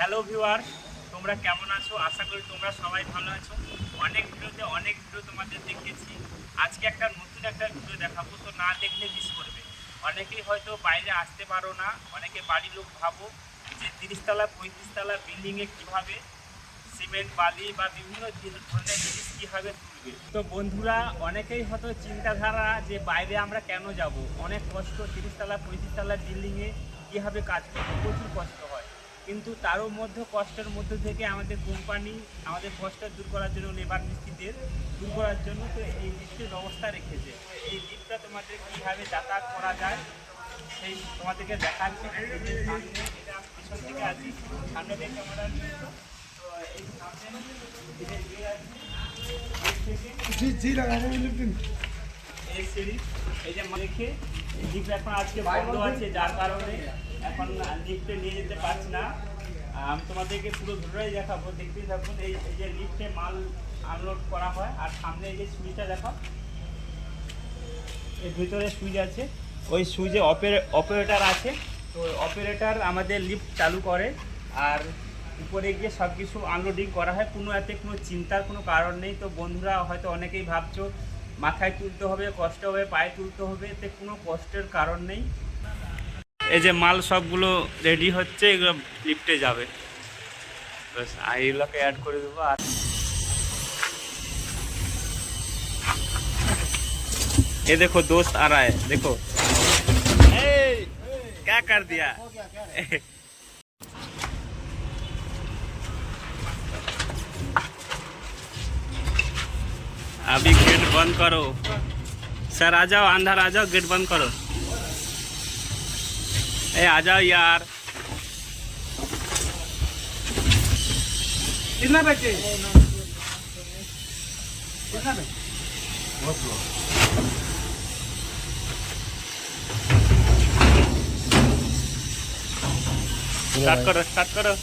Hello viewers, তোমরা কেমন আছো? আশা করি তোমরা সবাই ভালো আছো। অনেক ভিডিও তোমাদের দেখেছি। আজকে নতুন ভিডিও দেখাবো, তো না দেখলে মিস করবে। অনেকেই হয়তো বাইরে আসতে পারো না, অনেকে বাড়ির লোক ভাবো যে 30 তলা 35 তলা বিল্ডিংয়ে কীভাবে সিমেন্ট বালি বা বিভিন্ন ধরনের জিনিস কীভাবে তুলবে। তো বন্ধুরা, অনেকেই হয়তো চিন্তাধারা যে বাইরে আমরা কেন যাব, অনেক কষ্ট, 30 তলা 35 তলা বিল্ডিংয়ে কীভাবে কাজ করবো, প্রচুর কষ্ট হয়। কিন্তু তারও মধ্যে কষ্টের মধ্যে থেকে আমাদের কোম্পানি আমাদের কষ্ট দূর করার জন্য, লেবার মিস্ত্রিদের দূর করার জন্য তো এই লিফটের ব্যবস্থা রেখেছে। তো এই লিফটটা তোমাদের কীভাবে যাতায়াত করা যায় সেই তোমাদেরকে দেখাচ্ছি। এটা পিছন থেকে আছি, সামনে দেখে আমরা তো এই সামনে এই সিঁড়ি, এই যে রেখে লিফট এখন আজকে বন্ধ আছে, যার কারণে এখন লিফটে নিয়ে যেতে পারছি না। আমি তোমাদেরকে পুরো ধরেই দেখাবো, দেখতেই থাকুন। এই যে লিফটে মাল আনলোড করা হয়, আর সামনে এই যে সুইচটা দেখো, এর ভিতরে সুইচ আছে, ওই সুইচে অপারেটর আছে। তো অপারেটর আমাদের লিফট চালু করে, আর উপরে গিয়ে সব কিছু আনলোডিং করা হয়। এতে কোনো চিন্তার কোনো কারণ নেই। তো বন্ধুরা, হয়তো অনেকেই ভাবছো মাথায় তুলতে হবে, কষ্ট হবে, পায়ে তুলতে হবে, এতে কোনো কষ্টের কারণ নেই। এই যে মাল সবগুলো রেডি হচ্ছে, এগুলো লিফটে যাবে। ব্যাস এইগুলোকে অ্যাড করে দেবো। আর ये देखो दोस्त आ रहा है, देखो क्या कर दिया। अभी गेट बंद करो सर, आ जाओ, अंदर आ जाओ, गेट बंद करो। ए आ जाओ यार। कितना बचे? कितना बचे? स्टार्ट करो, स्टार्ट करो।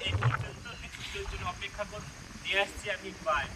এই পর্যন্ত, নেক্সট ভিডিওর জন্য অপেক্ষা করুন। নিয়ে আসছি আমি, বাই।